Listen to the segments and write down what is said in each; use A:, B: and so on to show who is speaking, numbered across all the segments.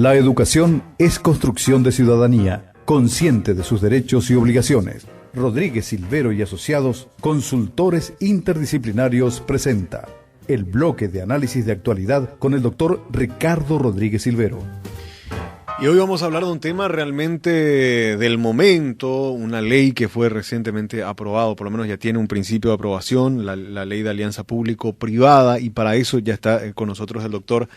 A: La educación es construcción de ciudadanía, consciente de sus derechos y obligaciones. Rodríguez Silvero y Asociados, consultores interdisciplinarios, presenta el bloque de análisis de actualidad con el doctor Ricardo Rodríguez Silvero.
B: Y hoy vamos a hablar de un tema realmente del momento, una ley que fue recientemente aprobada, por lo menos ya tiene un principio de aprobación, la ley de alianza público-privada, y para eso ya está con nosotros el doctor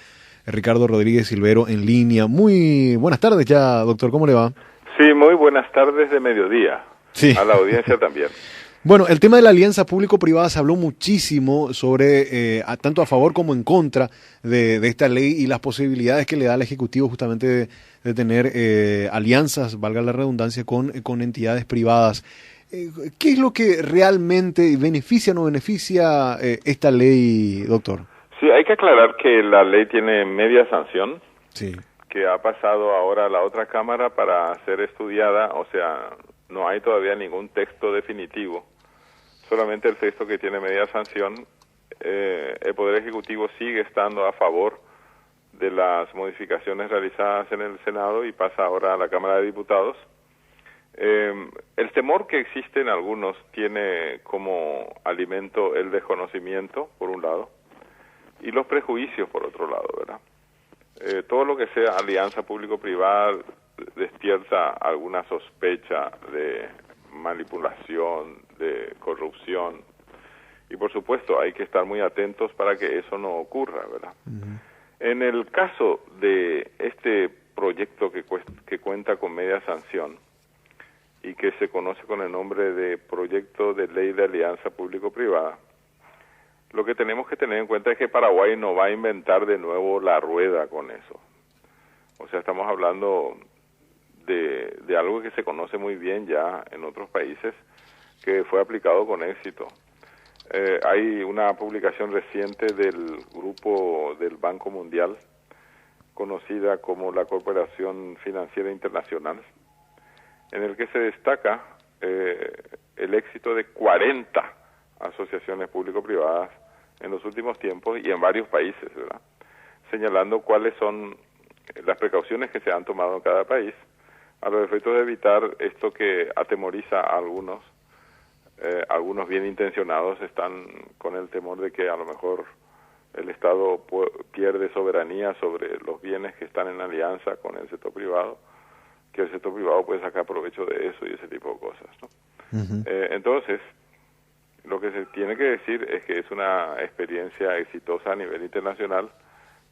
B: Ricardo Rodríguez Silvero en línea. Muy buenas tardes ya, doctor, ¿cómo le va?
C: Sí, muy buenas tardes de mediodía. Sí. A la audiencia también.
B: Bueno, el tema de la alianza público-privada se habló muchísimo sobre, tanto a favor como en contra de esta ley y las posibilidades que le da al Ejecutivo justamente de tener alianzas, valga la redundancia, con entidades privadas. ¿Qué es lo que realmente beneficia o no beneficia esta ley, doctor?
C: Sí, hay que aclarar que la ley tiene media sanción,
B: sí,
C: que ha pasado ahora a la otra Cámara para ser estudiada, o sea, no hay todavía ningún texto definitivo, solamente el texto que tiene media sanción. El Poder Ejecutivo sigue estando a favor de las modificaciones realizadas en el Senado y pasa ahora a la Cámara de Diputados. El temor que existe en algunos tiene como alimento el desconocimiento, por un lado, y los prejuicios, por otro lado, ¿verdad? Todo lo que sea alianza público-privada despierta alguna sospecha de manipulación, de corrupción, y por supuesto hay que estar muy atentos para que eso no ocurra, ¿verdad? Uh-huh. En el caso de este proyecto que cuenta con media sanción y que se conoce con el nombre de Proyecto de Ley de Alianza Público-Privada, lo que tenemos que tener en cuenta es que Paraguay no va a inventar de nuevo la rueda con eso. O sea, estamos hablando de algo que se conoce muy bien ya en otros países, que fue aplicado con éxito. Hay una publicación reciente del grupo del Banco Mundial, conocida como la Corporación Financiera Internacional, en el que se destaca el éxito de 40 asociaciones público-privadas en los últimos tiempos y en varios países, ¿verdad? Señalando cuáles son las precauciones que se han tomado en cada país a los efectos de evitar esto que atemoriza a algunos. Algunos bien intencionados están con el temor de que a lo mejor el Estado pierde soberanía sobre los bienes que están en alianza con el sector privado, que el sector privado puede sacar provecho de eso y ese tipo de cosas, ¿no? Uh-huh. Entonces, lo que se tiene que decir es que es una experiencia exitosa a nivel internacional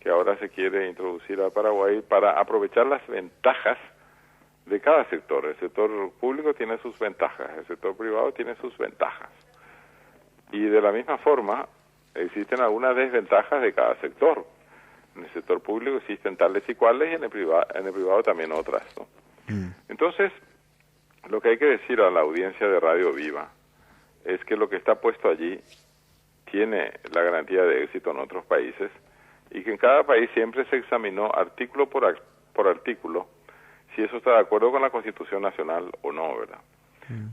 C: que ahora se quiere introducir a Paraguay para aprovechar las ventajas de cada sector. El sector público tiene sus ventajas, el sector privado tiene sus ventajas. Y de la misma forma, existen algunas desventajas de cada sector. En el sector público existen tales y cuales y en el privado también otras, ¿no? Entonces, lo que hay que decir a la audiencia de Radio Viva es que lo que está puesto allí tiene la garantía de éxito en otros países y que en cada país siempre se examinó artículo por artículo si eso está de acuerdo con la Constitución Nacional o no, ¿verdad?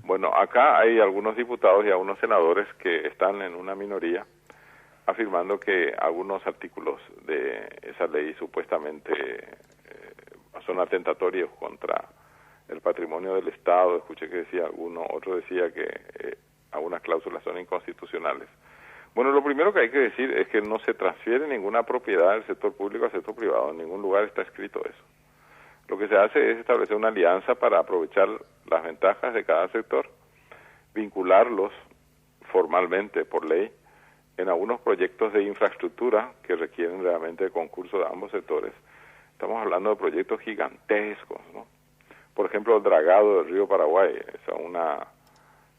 C: Bueno, acá hay algunos diputados y algunos senadores que están en una minoría afirmando que algunos artículos de esa ley supuestamente son atentatorios contra el patrimonio del Estado. Escuché que decía otro decía que algunas cláusulas son inconstitucionales. Bueno, lo primero que hay que decir es que no se transfiere ninguna propiedad del sector público al sector privado, en ningún lugar está escrito eso. Lo que se hace es establecer una alianza para aprovechar las ventajas de cada sector, vincularlos formalmente por ley en algunos proyectos de infraestructura que requieren realmente el concurso de ambos sectores. Estamos hablando de proyectos gigantescos, ¿no? Por ejemplo, el dragado del río Paraguay, es una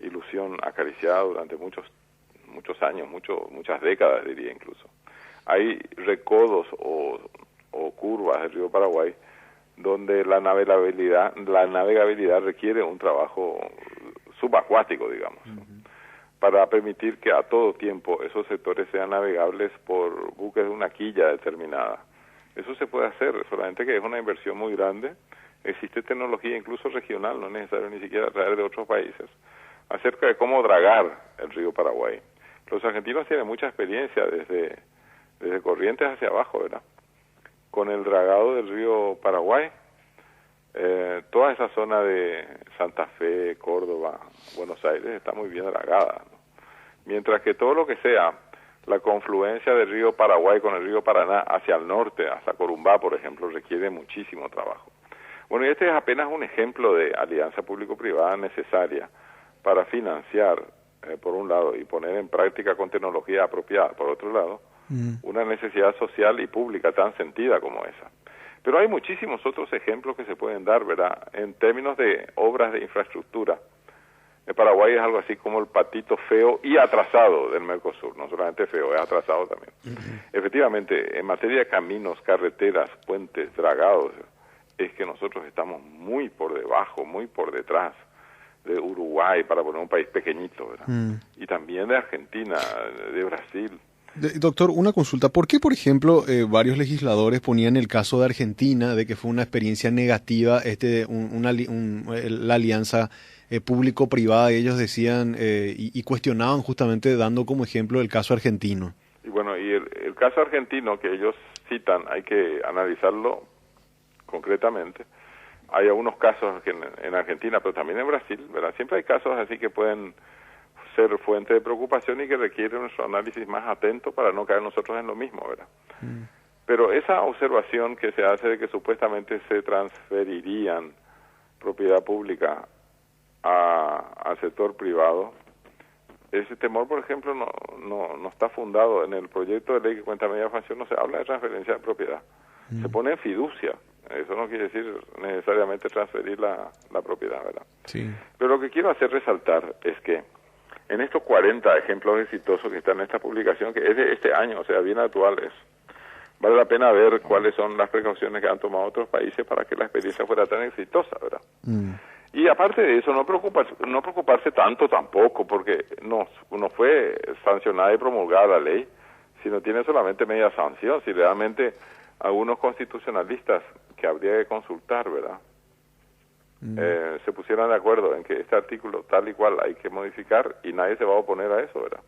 C: ilusión acariciada durante muchos años, muchas décadas diría incluso. Hay recodos o curvas del río Paraguay donde la navegabilidad requiere un trabajo subacuático, digamos, uh-huh, para permitir que a todo tiempo esos sectores sean navegables por buques de una quilla determinada. Eso se puede hacer, solamente que es una inversión muy grande. Existe tecnología incluso regional, no es necesario ni siquiera traer de otros países, acerca de cómo dragar el río Paraguay. Los argentinos tienen mucha experiencia desde Corrientes hacia abajo, ¿verdad? con el dragado del río Paraguay, toda esa zona de Santa Fe, Córdoba, Buenos Aires está muy bien dragada, ¿no? Mientras que todo lo que sea la confluencia del río Paraguay con el río Paraná hacia el norte, hasta Corumbá, por ejemplo, requiere muchísimo trabajo. Bueno, y este es apenas un ejemplo de alianza público-privada necesaria para financiar, por un lado, y poner en práctica con tecnología apropiada, por otro lado, una necesidad social y pública tan sentida como esa. Pero hay muchísimos otros ejemplos que se pueden dar, ¿verdad? En términos de obras de infraestructura, el Paraguay es algo así como el patito feo y atrasado del Mercosur, no solamente feo, es atrasado también. Efectivamente, en materia de caminos, carreteras, puentes, dragados, es que nosotros estamos muy por debajo, muy por detrás de Uruguay, para poner un país pequeñito, ¿verdad? Y también de Argentina, de Brasil.
B: Doctor, una consulta. ¿Por qué, por ejemplo, varios legisladores ponían el caso de Argentina, de que fue una experiencia negativa la alianza público-privada? Ellos decían y cuestionaban justamente dando como ejemplo el caso argentino.
C: Y bueno, y el caso argentino que ellos citan, hay que analizarlo concretamente. Hay algunos casos que en Argentina, pero también en Brasil, ¿verdad? Siempre hay casos así que pueden ser fuente de preocupación y que requieren nuestro análisis más atento para no caer nosotros en lo mismo, ¿verdad? Pero esa observación que se hace de que supuestamente se transferirían propiedad pública al sector privado, ese temor, por ejemplo, no está fundado. En el proyecto de ley que cuenta media sanción no se habla de transferencia de propiedad. Se pone en fiducia. Eso no quiere decir necesariamente transferir la propiedad, ¿verdad?
B: Sí.
C: Pero lo que quiero hacer resaltar es que en estos 40 ejemplos exitosos que están en esta publicación, que es de este año, o sea, bien actuales, vale la pena ver cuáles son las precauciones que han tomado otros países para que la experiencia fuera tan exitosa, ¿verdad? Y aparte de eso, no preocuparse tanto tampoco, porque no fue sancionada y promulgada la ley, sino tiene solamente media sanción. Si realmente algunos constitucionalistas que habría que consultar, ¿verdad? Se pusieran de acuerdo en que este artículo tal y cual hay que modificar y nadie se va a oponer a eso, ¿verdad?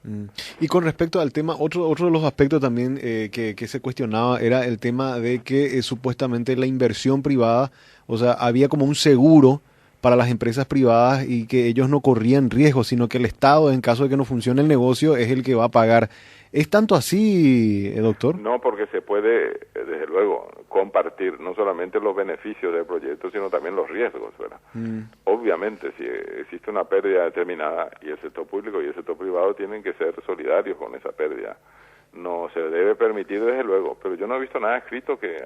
B: Y con respecto al tema, otro de los aspectos también que se cuestionaba era el tema de que supuestamente la inversión privada, o sea, había como un seguro para las empresas privadas y que ellos no corrían riesgo, sino que el Estado, en caso de que no funcione el negocio, es el que va a pagar. ¿Es tanto así, doctor?
C: No, porque se puede, desde luego, compartir no solamente los beneficios del proyecto, sino también los riesgos, ¿verdad? Obviamente, si existe una pérdida determinada y el sector público y el sector privado tienen que ser solidarios con esa pérdida. No se debe permitir, desde luego, pero yo no he visto nada escrito que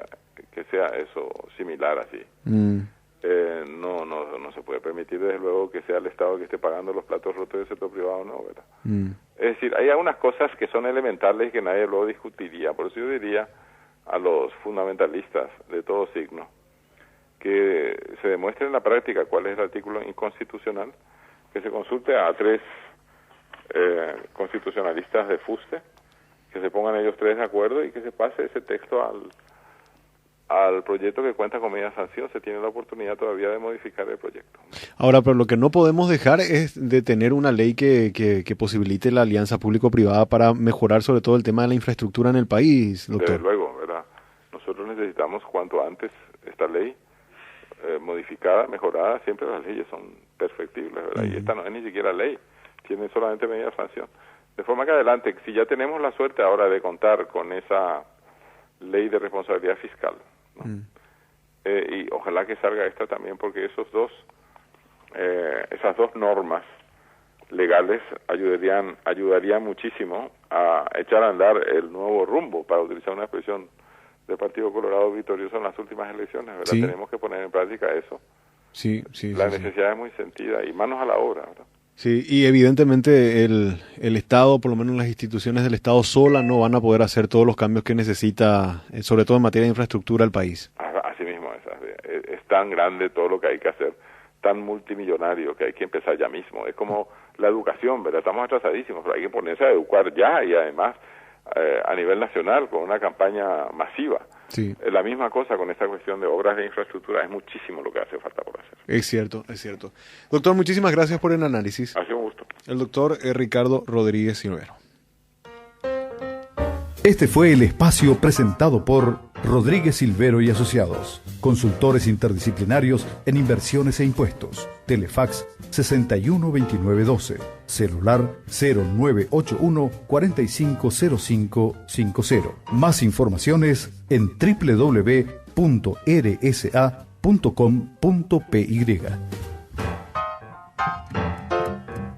C: sea eso similar así. No se puede permitir, desde luego, que sea el Estado que esté pagando los platos rotos del sector privado, no, ¿verdad? Es decir, hay algunas cosas que son elementales y que nadie luego discutiría. Por eso yo diría a los fundamentalistas de todo signo que se demuestre en la práctica cuál es el artículo inconstitucional, que se consulte a 3 constitucionalistas de fuste, que se pongan ellos 3 de acuerdo y que se pase ese texto al proyecto que cuenta con media sanción. Se tiene la oportunidad todavía de modificar el proyecto.
B: Ahora, pero lo que no podemos dejar es de tener una ley que posibilite la alianza público-privada para mejorar sobre todo el tema de la infraestructura en el país, doctor.
C: Desde luego, ¿verdad? Nosotros necesitamos cuanto antes esta ley modificada, mejorada. Siempre las leyes son perfectibles, ¿verdad? Y esta no es ni siquiera ley, tiene solamente media sanción. De forma que adelante, si ya tenemos la suerte ahora de contar con esa ley de responsabilidad fiscal, ¿no? Y ojalá que salga esta también, porque esas dos normas legales ayudarían muchísimo a echar a andar el nuevo rumbo, para utilizar una expresión del Partido Colorado victorioso en las últimas elecciones, ¿verdad?
B: Sí.
C: Tenemos que poner en práctica eso.
B: Sí,
C: La necesidad es muy sentida y manos a la obra, ¿verdad?
B: Sí, y evidentemente el Estado, por lo menos las instituciones del Estado sola, no van a poder hacer todos los cambios que necesita, sobre todo en materia de infraestructura, el país.
C: Así mismo es tan grande todo lo que hay que hacer, tan multimillonario, que hay que empezar ya mismo. Es como la educación, ¿verdad? Estamos atrasadísimos, pero hay que ponerse a educar ya, y además a nivel nacional, con una campaña masiva.
B: Sí.
C: La misma cosa con esta cuestión de obras de infraestructura, es muchísimo lo que hace falta por hacer.
B: Es cierto, es cierto. Doctor, muchísimas gracias por el análisis.
C: Ha sido un gusto.
B: El doctor Ricardo Rodríguez Silvero.
A: Este fue el espacio presentado por Rodríguez Silvero y Asociados, consultores interdisciplinarios en inversiones e impuestos. Telefax 612912, celular 0981 450550. Más informaciones en www.rsa.com.py.